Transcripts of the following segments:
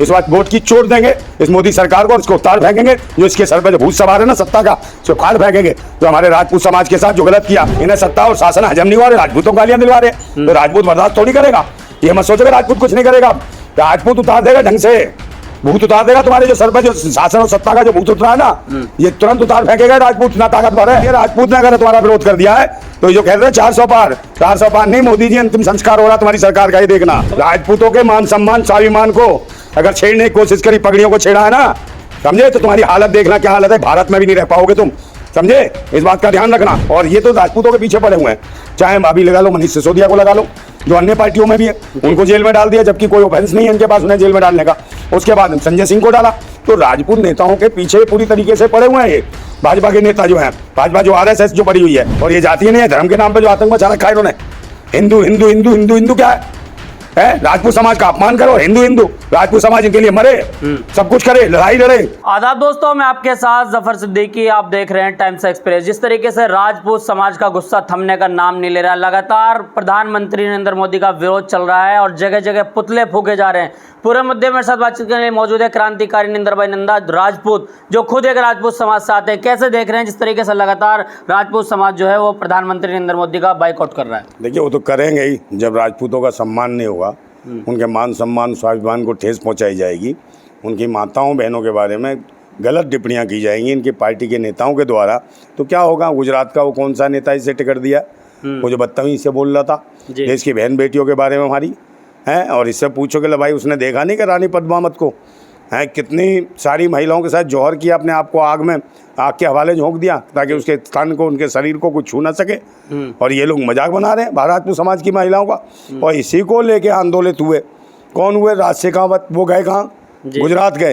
इस बात वोट की चोट देंगे इस मोदी सरकार को और इसको उतार फेंकेंगे। जो इसके सर पे जो भूत सवार है ना सत्ता का, उसको फाड़ फेंकेंगे। जो हमारे राजपूत समाज के साथ जो गलत किया, इन्हें सत्ता और शासन हजम नहीं हुआ रहे, राजपूतों को गालियां दिलवा रहे, तो राजपूत बर्दाश्त थोड़ी करेगा। ये मत सोचो कि राजपूत कुछ नहीं करेगा, राजपूत उतार देगा ढंग से, भूत उतार देगा। तुम्हारे जो सर पे जो शासन और सत्ता का जो भूत उतरा है ना, ये तुरंत उतार फेंकेगा। राजपूत इतना ताकतवर है। ये राजपूत ने अगर तुम्हारा विरोध कर दिया है तो जो कह रहे हैं 400 पार, 400 पार नहीं, मोदी जी अंतिम संस्कार हो रहा तुम्हारी सरकार का, ये देखना। राजपूतों के मान सम्मान स्वाभिमान को अगर छेड़ने की कोशिश करी, पगड़ियों को छेड़ा है ना, समझे, तो तुम्हारी हालत देखना क्या हालत है। भारत में भी नहीं रह पाओगे तुम, समझे, इस बात का ध्यान रखना। और ये तो राजपूतों के पीछे पड़े हुए हैं, चाहे अभी लगा लो मनीष सिसोदिया को लगा लो, जो अन्य पार्टियों में भी है, उनको जेल में डाल दिया, जबकि कोई ऑफेंस नहीं है इनके पास उन्हें जेल में डालने का। उसके बाद संजय सिंह को डाला। तो राजपूत नेताओं के पीछे पूरी तरीके से पड़े हुए हैं ये भाजपा के नेता जो हैं, भाजपा जो आरएसएस जो पड़ी हुई है। और ये जातीय नहीं है, धर्म के नाम पे जो आतंक मचा रखा है इन्होंने। हिंदू हिंदू हिंदू हिंदू हिंदू क्या है? राजपूत समाज का अपमान करो, हिंदू हिंदू, राजपूत समाज इनके लिए मरे, सब कुछ करे, लड़ाई लड़े। आदाब दोस्तों, मैं आपके साथ जफर सिद्दीकी, आप देख रहे हैं टाइम्स एक्सप्रेस। जिस तरीके से राजपूत समाज का गुस्सा थमने का नाम नहीं ले रहा, लगातार प्रधानमंत्री नरेंद्र मोदी का विरोध चल रहा है और जगह जगह पुतले फूके जा रहे हैं। पूरे मुद्दे में साथ बातचीत करने के लिए मौजूद है क्रांतिकारी निंदर भाई नंदा राजपूत, जो खुद एक राजपूत समाज से आते हैं। कैसे देख रहे हैं जिस तरीके से लगातार राजपूत समाज जो है वो प्रधानमंत्री नरेंद्र मोदी का बाइकआउट कर रहा है? देखिए, वो तो करेंगे ही जब राजपूतों का सम्मान नहीं होगा, उनके मान सम्मान स्वाभिमान को ठेस पहुंचाई जाएगी, उनकी माताओं बहनों के बारे में गलत टिप्पणियां की जाएंगी इनकी पार्टी के नेताओं के द्वारा, तो क्या होगा। गुजरात का वो कौन सा नेता इसे टिकट दिया, वो जो बदतमीजी से बोल रहा था देश की बहन बेटियों के बारे में हमारी, हैं, और इससे पूछो कि भाई उसने देखा नहीं कि रानी पद्मावत को, हैं, कितनी सारी महिलाओं के साथ जौहर किया, अपने आप को आग में, आग के हवाले झोंक दिया ताकि उसके तन को, उनके शरीर को कुछ छू ना सके। और ये लोग मजाक बना रहे हैं राजपूत समाज की महिलाओं का, और इसी को लेके आंदोलित हुए। कौन हुए? राज शेखावत, वो गए कहाँ? गुजरात गए।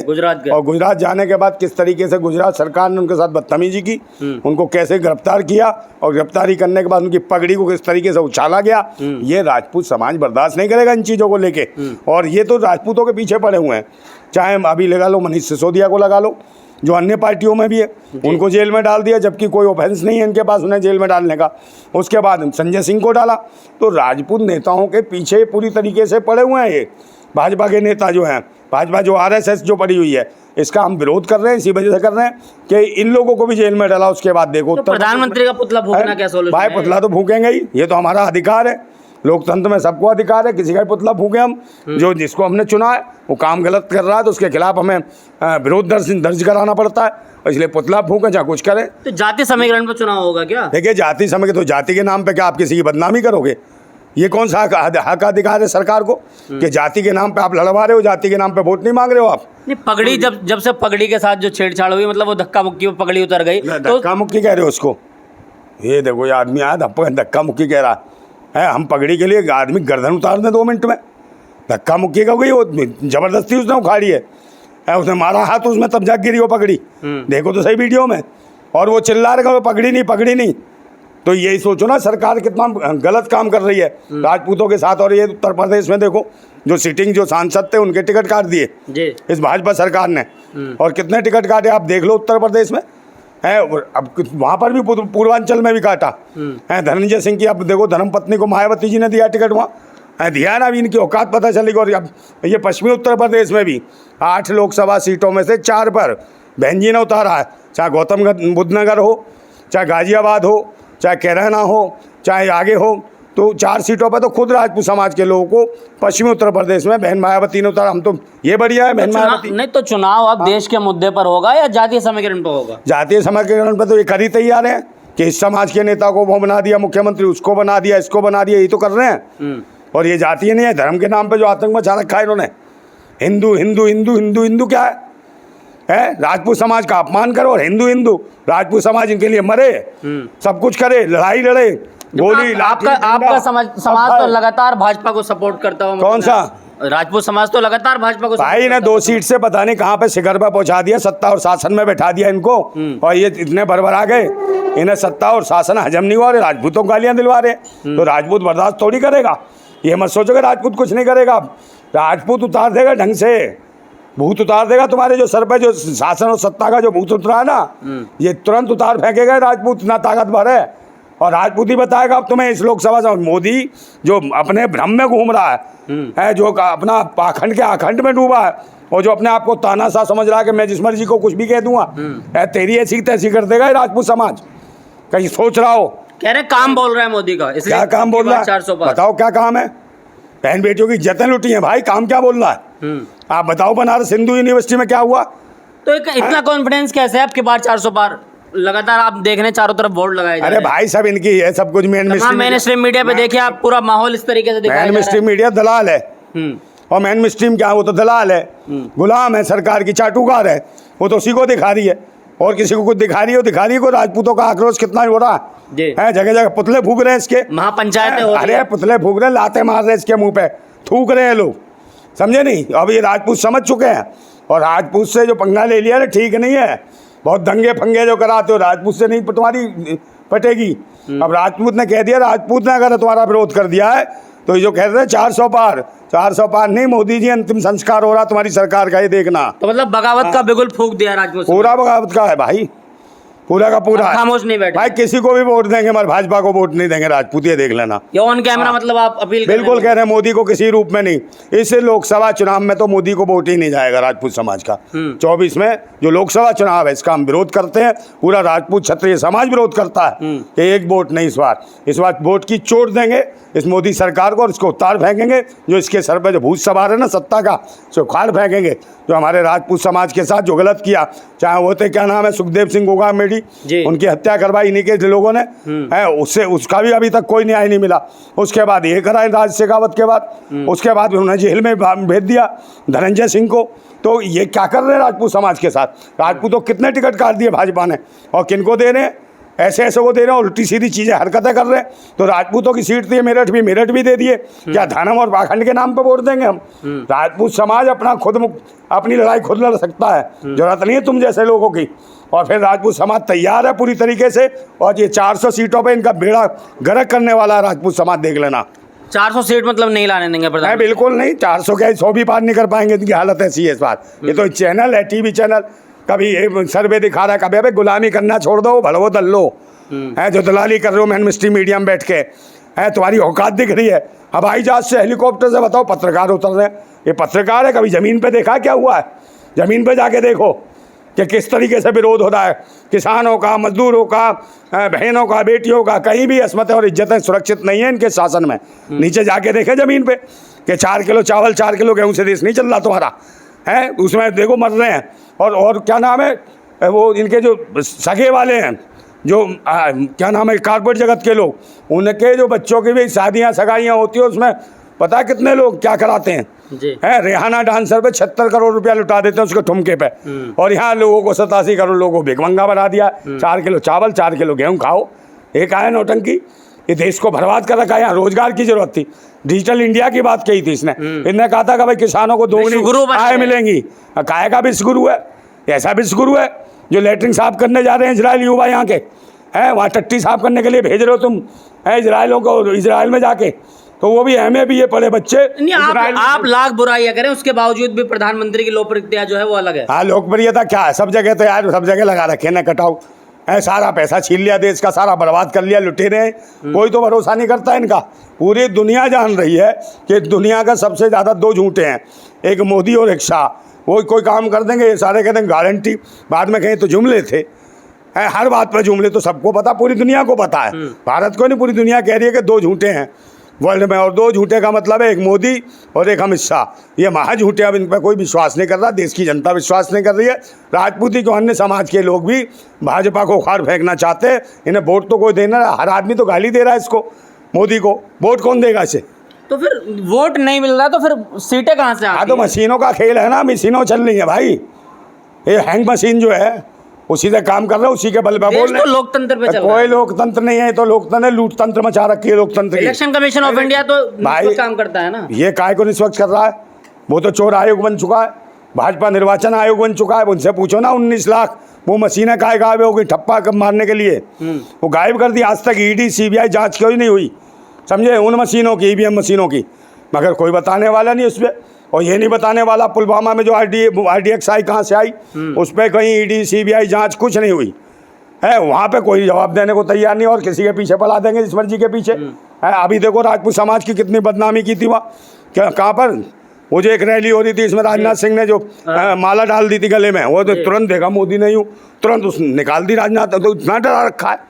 और गुजरात जाने के बाद किस तरीके से गुजरात सरकार ने उनके साथ बदतमीजी की, उनको कैसे गिरफ्तार किया, और गिरफ्तारी करने के बाद उनकी पगड़ी को किस तरीके से उछाला गया, ये राजपूत समाज बर्दाश्त नहीं करेगा इन चीज़ों को लेके। और ये तो राजपूतों के पीछे पड़े हुए हैं, चाहे अभी लगा लो मनीष सिसोदिया को लगा लो, जो अन्य पार्टियों में भी है, उनको जेल में डाल दिया, जबकि कोई ऑफेंस नहीं है इनके पास उन्हें जेल में डालने का। उसके बाद संजय सिंह को डाला। तो राजपूत नेताओं के पीछे पूरी तरीके से पड़े हुए हैं ये भाजपा के नेता जो हैं, भाजपा जो आरएसएस जो पड़ी हुई है, इसका हम विरोध कर रहे हैं। इसी वजह से कर रहे हैं कि इन लोगों को भी जेल में डाला। उसके बाद देखो तो प्रधानमंत्री का पुतला फूकना क्या सोल्यूशन है? भाई पुतला तो फूकेंगे ही, ये तो हमारा अधिकार है, लोकतंत्र में सबको अधिकार है, किसी का पुतला फूके हम। जो जिसको हमने चुना है वो काम गलत कर रहा है तो उसके खिलाफ हमें विरोध दर्ज कराना पड़ता है, इसलिए पुतला फूकें चाहे कुछ करें। तो जाति समीकरण पर चुनाव होगा क्या? देखिए, जाति समय तो जाति के नाम पे क्या आप किसी की बदनामी करोगे? ये कौन सा हक अधिकार है सरकार को कि जाति के नाम पे आप लड़वा रहे हो, जाति के नाम पे वोट नहीं मांग रहे हो आप? नहीं, पगड़ी जब से पगड़ी के साथ जो छेड़छाड़ हुई, मतलब वो धक्का मुक्की में पगड़ी उतर गई, तो धक्का मुक्की कह रहे हो उसको? ये देखो, ये आदमी आया धक्का मुक्की कह रहा है। हम पगड़ी के लिए आदमी गर्दन उतार दें 2 मिनट में, धक्का मुक्की का गई, वो जबरदस्ती उसने उखाड़ी है, उसने मारा हाथ उसमें, तब जाग गिरी वो पगड़ी। देखो तो सही वीडियो में, और वो चिल्ला रहा है पगड़ी नहीं पगड़ी नहीं। तो यही सोचो ना, सरकार कितना गलत काम कर रही है राजपूतों के साथ। और ये उत्तर प्रदेश में देखो, जो सिटिंग जो सांसद थे उनके टिकट काट दिए इस भाजपा सरकार ने, और कितने टिकट काटे आप देख लो उत्तर प्रदेश में है। अब वहाँ पर भी पूर्वांचल में भी काटा है। धनंजय सिंह की अब देखो धर्मपत्नी को मायावती जी ने दिया टिकट वहाँ, दिया ना। अभी इनकी औकात पता चलेगी। और अब ये पश्चिमी उत्तर प्रदेश में भी 8 लोकसभा सीटों में से 4 पर बहन जी ने उतारा है, चाहे गौतम बुद्ध नगर हो, चाहे गाजियाबाद हो, चाहे कैराना हो, चाहे आगे हो, तो 4 सीटों पर तो खुद राजपूत समाज के लोगों को पश्चिमी उत्तर प्रदेश में बहन मायावती ने उतारा। हम तो ये बढ़िया है बहन मायावती। नहीं तो चुनाव अब देश के मुद्दे पर होगा या जातीय समीकरण पर होगा? जातीय समीकरण पर तो ये कर ही तैयार है कि इस समाज के नेता को वो बना दिया मुख्यमंत्री, उसको बना दिया, इसको बना दिया, यही तो कर रहे हैं। और ये जातीय नहीं है, धर्म के नाम पे जो आतंक मचा रखा है इन्होंने। हिंदू हिंदू हिंदू हिंदू हिंदू क्या है? राजपूत समाज का अपमान करो, और हिंदू हिंदू, राजपूत समाज इनके लिए मरे, सब कुछ करे, लड़ाई लड़े, गोली आपका समाज तो लगातार भाजपा को सपोर्ट करता हुआ, कौन सा राजपूत समाज तो लगातार भाजपा को भाई ने 2 सीट से पता नहीं कहाँ पे शिखर पर पहुंचा दिया, सत्ता और शासन में बैठा दिया इनको। और ये इतने भरभरा गए, इन्हें सत्ता और शासन हजम नहीं हुआ, राजपूतों को गालियां दिलवा रहे, तो राजपूत बर्दाश्त थोड़ी करेगा। ये मत सोचो कि राजपूत कुछ नहीं करेगा, राजपूत उतार देगा ढंग से, भूत उतार देगा। तुम्हारे जो सर पे जो शासन और सत्ता का जो भूत उतरा है ना, ये तुरंत उतार फेंकेगा। राजपूत इतना ताकतवर है, और राजपूत ही बताएगा अब तुम्हें इस लोकसभा से। मोदी जो अपने भ्रम में घूम रहा है, जो अपना पाखंड के आखंड में डूबा है, और जो अपने आप को तानाशाह समझ रहा है कि मैं जिस मर्जी को कुछ भी कह दूंगा, तेरी ऐसी तैसी कर देगा ये राजपूत समाज, कहीं सोच रहा हो। कह रहे काम बोल रहा है मोदी का, इसलिए क्या काम बोल रहा है? 400 पार। बताओ क्या काम है? बहन बेटियों की इज्जतें लुटी हैं भाई, काम क्या बोल रहा है? आप बताओ बनारस हिंदू यूनिवर्सिटी में क्या हुआ? तो इतना कॉन्फिडेंस कैसे है आपके बार 400 पार? लगातार आप देख रहे हैं चारों तरफ बोर्ड लगाए जा रहे अरे हैं। भाई सब इनकी है, सब कुछ मेन स्ट्रीम मीडिया पे देखिए आप, पूरा माहौल इस तरीके से दिखाया जा मेन रहा स्ट्रीम मीडिया दलाल है। और मेन स्ट्रीम क्या है? वो तो दलाल है, गुलाम है, सरकार की चाटुकार है, वो तो उसी को दिखा रही है। और किसी को कुछ दिखा रही है को राजपूतों का आक्रोश कितना हो रहा है, जगह जगह पुतले फूक रहे हैं इसके, महापंचायतें हो रही अरे है। पुतले फूक रहे हैं, लाते मार रहे हैं इसके मुंह पे, थूक रहे हैं लोग, समझे नहीं? अब ये राजपूत समझ चुके हैं, और राजपूत से जो पंगा ले लिया ना ठीक नहीं है। बहुत दंगे फंगे जो कराते हो, राजपूत से नहीं तुम्हारी पटेगी। अब राजपूत ने कह दिया, राजपूत ने अगर तुम्हारा विरोध कर दिया है तो ये जो कह रहे हैं 400 पार, 400 पार नहीं, मोदी जी अंतिम संस्कार हो रहा तुम्हारी सरकार का, ये देखना। तो मतलब बगावत का बिगुल फूंक दिया राजपूत समाज। पूरा बगावत का है भाई, पूरा का पूरा। खामोश नहीं बैठे भाई किसी को भी वोट देंगे, हमारे भाजपा को वोट नहीं देंगे राजपूत, ये देख लेना। ये ऑन कैमरा मतलब आप अपील कर रहे बिल्कुल हैं? कह रहे हैं मोदी को किसी रूप में नहीं। इस लोकसभा चुनाव में तो मोदी को वोट ही नहीं जाएगा राजपूत समाज का। 24 में जो लोकसभा चुनाव है इसका हम विरोध करते हैं, पूरा राजपूत क्षत्रिय समाज विरोध करता है कि एक वोट नहीं, इस बार वोट की चोट देंगे इस मोदी सरकार को, और इसको उतार फेंकेंगे। जो इसके सर पे जो भूत सवार है ना सत्ता का, सो उखाड़ फेंकेंगे। जो हमारे राजपूत समाज के साथ जो गलत किया, चाहे वो थे क्या नाम है सुखदेव सिंह गोगामेडी, उनकी हत्या करवाई इन्हीं के लोगों ने, है उससे उसका भी अभी तक कोई न्याय नहीं मिला। उसके बाद ये करा राज शेखावत के बाद, उसके बाद उन्होंने जेल में भेज दिया धनंजय सिंह को। तो ये क्या कर रहे हैं राजपूत समाज के साथ? राजपूतों कितने टिकट काट दिए भाजपा ने, और किनको दे रहे हैं? ऐसे ऐसे को दे रहे हैं, उल्टी सीधी चीज़ें हरकतें कर रहे हैं। तो राजपूतों की सीट थी मेरठ भी दे दिए, क्या धर्म और पाखंड के नाम पे वोट देंगे हम? राजपूत समाज अपनी लड़ाई खुद लड़ सकता है, जरूरत नहीं है तुम जैसे लोगों की। और फिर राजपूत समाज तैयार है पूरी तरीके से, और ये 400 सीटों पे इनका बेड़ा गर्क करने वाला है राजपूत समाज, देख लेना। 400 सीट मतलब नहीं लाने देंगे प्रधान? नहीं बिल्कुल नहीं, 400 क्या 100 भी पार नहीं कर पाएंगे, इनकी हालत ऐसी है इस बार। ये तो चैनल है, टीवी चैनल, कभी ये सर्वे दिखा रहा है, कभी अबे गुलामी करना छोड़ दो, भड़वो दल्लो है जो दलाली कर रहे हो मेन स्ट्रीम मीडिया में बैठ के, है तुम्हारी औकात दिख रही है। हवाई जहाज से हेलीकॉप्टर से बताओ पत्रकार उतर रहे हैं, ये पत्रकार है? कभी ज़मीन पे देखा क्या हुआ है? ज़मीन पे जाके देखो कि किस तरीके से विरोध हो रहा है, किसानों का, मजदूरों का, बहनों का, बेटियों का, कहीं भी असमतें और इज्जतें सुरक्षित नहीं है इनके शासन में। नीचे जाके देखें ज़मीन पे कि 4 किलो चावल 4 किलो गेहूँ से देश नहीं चल रहा तुम्हारा, है उसमें देखो मर रहे हैं। और क्या नाम है वो इनके जो सगे वाले हैं, जो क्या नाम है कारपोरेट जगत के लोग, उनके जो बच्चों की भी शादियाँ सगाइयाँ होती है, उसमें पता है कितने लोग क्या कराते हैं? है रेहाना डांसर पे 76 करोड़ रुपया लुटा देते हैं उसके ठुमके पे, और यहाँ लोगों को 87 करोड़ लोगों को भिखमंगा बना दिया। 4 किलो चावल 4 किलो गेहूँ खाओ, एक आया नौटंकी, ये देश को बर्बाद कर रखा है। यहाँ रोजगार की जरूरत थी, डिजिटल इंडिया की बात कही थी इसने, इनने कहा था कि भाई किसानों को दोगुनी आय मिलेंगी। काय का विश्वगुरु है? ऐसा विश्वगुरु है जो लेटरिन साफ करने जा रहे हैं इजराइल युवा यहाँ के, हैं वहाँ टट्टी साफ करने के लिए भेज रहे हो तुम, है इजराइलों को, इजराइल में जाके, तो वो भी एमए बीए पढ़े बच्चे। आप लाख बुराइयां करें, उसके बावजूद भी प्रधानमंत्री की लोकप्रियता जो है वो अलग है। हाँ लोकप्रियता क्या है, सब जगह तो यार सब जगह लगा रखे ना कटाओ, है सारा पैसा छीन लिया, देश का सारा बर्बाद कर लिया, लुटेरे हैं, कोई तो भरोसा नहीं करता इनका। पूरी दुनिया जान रही है कि दुनिया का सबसे ज़्यादा 2 झूठे हैं, एक मोदी और एक शाह। वो कोई काम कर देंगे, ये सारे कहते हैं गारंटी, बाद में कहीं तो जुमले थे, है हर बात पर जुमले, तो सबको पता, पूरी दुनिया को पता है, भारत को नहीं पूरी दुनिया कह रही है कि 2 झूठे हैं वर्ल्ड में। और 2 झूठे का मतलब है एक मोदी और एक अमित शाह, ये महा झूठे। अब इन पर कोई विश्वास नहीं कर रहा, देश की जनता विश्वास नहीं कर रही है, राजपूती को अन्य समाज के लोग भी भाजपा को उखाड़ फेंकना चाहते हैं। इन्हें वोट तो कोई देना, हर आदमी तो गाली दे रहा है इसको, मोदी को, वोट कौन देगा इसे? तो फिर वोट नहीं मिल रहा तो फिर सीटें कहाँ से आती? हाँ तो मशीनों का खेल है ना, मशीनों चल रही है भाई, ये हैंग मशीन जो है उसी से काम कर रहे हैं, उसी के बल पर बोल रहे हैं। तो लोकतंत्र पे चल रहा है। कोई लोकतंत्र नहीं है, तो लोकतंत्र लूट तंत्र मचा रखी है लोकतंत्र की। इलेक्शन कमीशन ऑफ इंडिया तो निष्पक्ष काम करता है ना, ये काय को निष्पक्ष कर रहा है? वो तो चोर आयोग बन चुका है, भाजपा निर्वाचन आयोग बन चुका है। उनसे पूछो ना 19 लाख वो मशीनें काय गायब हो गई ठप्पा मारने के लिए, वो गायब कर दी। आज तक ईडी सीबीआई जांच क्यों नहीं हुई, समझे, उन मशीनों की, ईवीएम मशीनों की, मगर कोई बताने वाला नहीं उस पर। और ये नहीं बताने वाला पुलवामा में जो RDX आई कहाँ से आई, उस पर कहीं ईडी सीबीआई जांच कुछ नहीं हुई है, वहाँ पे कोई जवाब देने को तैयार नहीं, और किसी के पीछे पला देंगे जिस मर्जी के पीछे है। अभी देखो राजपूत समाज की कितनी बदनामी की थी वहाँ, क्या कहाँ पर वो जो एक रैली हो रही थी इसमें राजनाथ सिंह ने जो माला डाल दी थी गले में, वो तो तुरंत देखा मोदी ने यूँ तुरंत उस निकाल दी राजनाथ। तो इतना डरा रखा है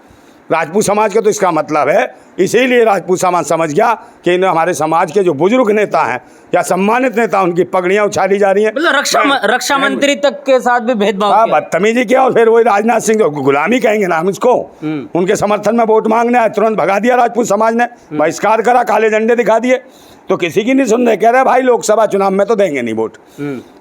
राजपूत समाज का। तो इसका मतलब है इसीलिए राजपूत समाज समझ गया कि इन हमारे समाज के जो बुजुर्ग नेता हैं या सम्मानित नेता, उनकी पगड़ियाँ उछाली जा रही हैं। मतलब रक्षा मंत्री तक के साथ भी भेदभाव हाँ, किया। बदतमीजी किया। और फिर वही राजनाथ सिंह जो गुलामी कहेंगे ना हम इसको, उनके समर्थन में वोट मांगने आए, तुरंत भगा दिया राजपूत समाज ने, बहिष्कार करा, काले झंडे दिखा दिए। तो किसी की नहीं सुन रहे, कह रहे भाई लोकसभा चुनाव में तो देंगे नहीं वोट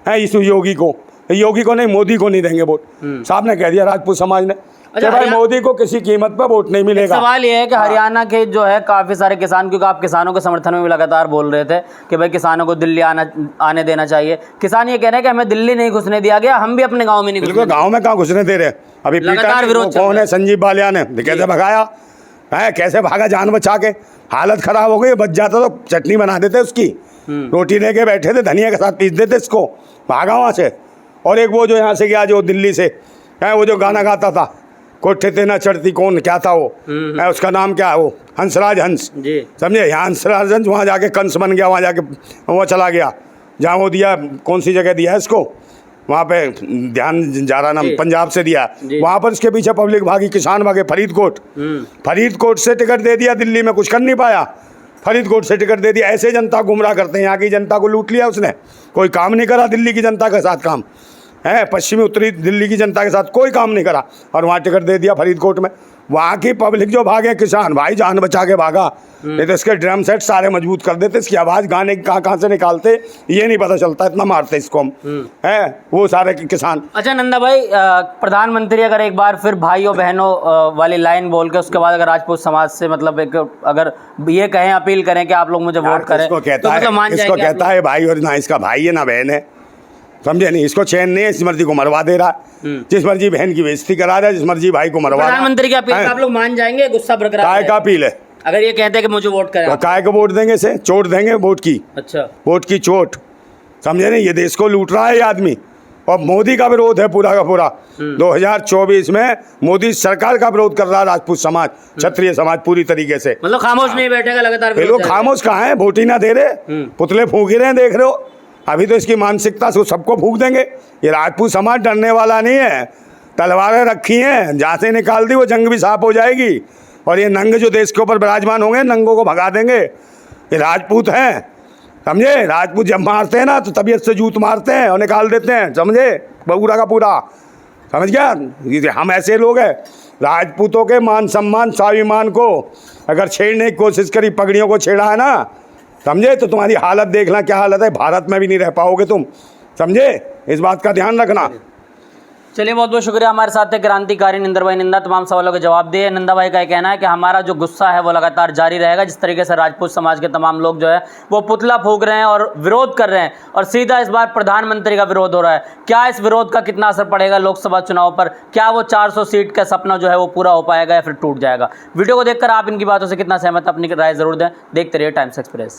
है इस योगी को नहीं, मोदी को नहीं देंगे वोट। साहब ने कह दिया राजपूत समाज ने कि भाई मोदी को किसी कीमत पर वोट नहीं मिलेगा। सवाल ये है कि हरियाणा के जो है काफी सारे किसान, क्योंकि आप किसानों के समर्थन में भी लगातार बोल रहे थे कि भाई किसानों को दिल्ली आने देना चाहिए। किसान ये कह रहे हैं कि हमें दिल्ली नहीं घुसने दिया गया, हम भी अपने गाँव में नहीं घुसने। गाँव में कहाँ घुसने दे रहे? अभी कौन है? संजीव बालिया ने कैसे भगाया है, कैसे भागा जान बचा के। हालत खराब हो गई, बच जाता तो चटनी बना देते उसकी, रोटी लेके बैठे थे, धनिया के साथ पीस देते इसको, भागा वहाँ से। और एक वो जो यहाँ से गया, जो दिल्ली से है, वो जो गाना गाता था, कोठे ते ना चढ़ती कौन, क्या था वो है, उसका नाम क्या है, वो हंसराज हंस, समझे? यहाँ हंसराज हंस वहाँ जाके कंस बन गया, वहाँ जाके वो चला गया जहाँ वो दिया, कौन सी जगह दिया है इसको, वहाँ पे ध्यान जा रहा नाम, पंजाब से दिया, वहाँ पर इसके पीछे पब्लिक भागी, किसान भागे। फरीदकोट से टिकट दे दिया, दिल्ली में कुछ कर नहीं पाया, फरीदकोट से टिकट दे दिया। ऐसे जनता गुमराह करते हैं, यहाँ की जनता को लूट लिया उसने, कोई काम नहीं करा दिल्ली की जनता के साथ काम है, पश्चिमी उत्तरी दिल्ली की जनता के साथ कोई काम नहीं करा, और वहाँ टिकट दे दिया फरीदकोट में। वहाँ की पब्लिक जो भागे, किसान भाई जान बचा के भागा, नहीं तो इसके ड्रम सेट सारे मजबूत कर देते, इसकी आवाज़ गाने कहाँ से निकालते ये नहीं पता चलता, इतना मारते इसको हम है वो सारे किसान। अच्छा नंदा भाई, प्रधानमंत्री अगर एक बार फिर भाइयों बहनों वाली लाइन बोल के उसके बाद अगर राजपूत समाज से मतलब एक अगर ये कहें, अपील करें कि आप लोग मुझे वोट करें, इसको कहता है भाई, और ना इसका भाई है ना बहन है, समझे नहीं? इसको चैन नहीं है, जिस मर्जी को मरवा दे रहा है, जिस मर्जी बहन की बेइज्जती करा रहा है, जिस मर्जी भाई को मरवा रहा है। प्रधानमंत्री की अपील आप लोग मान जाएंगे? गुस्सा बरकरार काय का अपील है? अगर ये कहते हैं कि मुझे वोट करें, काय को वोट देंगे? से चोट देंगे वोट की। अच्छा, वोट की चोट, समझे नहीं? ये देश को लूट रहा है ये आदमी, और मोदी का विरोध है पूरा का पूरा। 2024 में मोदी सरकार का विरोध कर रहा है राजपूत समाज, क्षत्रिय समाज पूरी तरीके से। मतलब खामोश नहीं बैठेगा, लगातार लोग खामोश कहाँ है? वोट ही ना दे रहे, पुतले फूंक रहे हैं, देख रहे हो। अभी तो इसकी मानसिकता से सबको फूंक देंगे। ये राजपूत समाज डरने वाला नहीं है, तलवारें रखी हैं, जहाँ से निकाल दी वो जंग भी साफ हो जाएगी। और ये नंग जो देश के ऊपर विराजमान होंगे, नंगों को भगा देंगे। ये राजपूत हैं, समझे? राजपूत जब मारते हैं ना तो तबीयत से जूत मारते हैं और निकाल देते हैं, समझे? पूरा का पूरा, समझ गया? हम ऐसे लोग हैं, राजपूतों के मान सम्मान स्वाभिमान को अगर छेड़ने की कोशिश करी, पगड़ियों को छेड़ा है ना, समझे? तो तुम्हारी हालत देखना क्या हालत है, भारत में भी नहीं रह पाओगे तुम, समझे? इस बात का ध्यान रखना। चलिए, बहुत बहुत शुक्रिया। हमारे साथ थे क्रांतिकारी निंदर भाई निंदा, तमाम सवालों के जवाब दिए। नंदा भाई का ये कहना है कि हमारा जो गुस्सा है वो लगातार जारी रहेगा। जिस तरीके से राजपूत समाज के तमाम लोग जो है वो पुतला फूंक रहे हैं और विरोध कर रहे हैं, और सीधा इस बार प्रधानमंत्री का विरोध हो रहा है। क्या इस विरोध का कितना असर पड़ेगा लोकसभा चुनाव पर? क्या वो 400 सीट का सपना जो है वो पूरा हो पाएगा या फिर टूट जाएगा? वीडियो को देखकर आप इनकी बातों से कितना सहमत, अपनी राय जरूर दें। देखते रहिए टाइम्स एक्सप्रेस।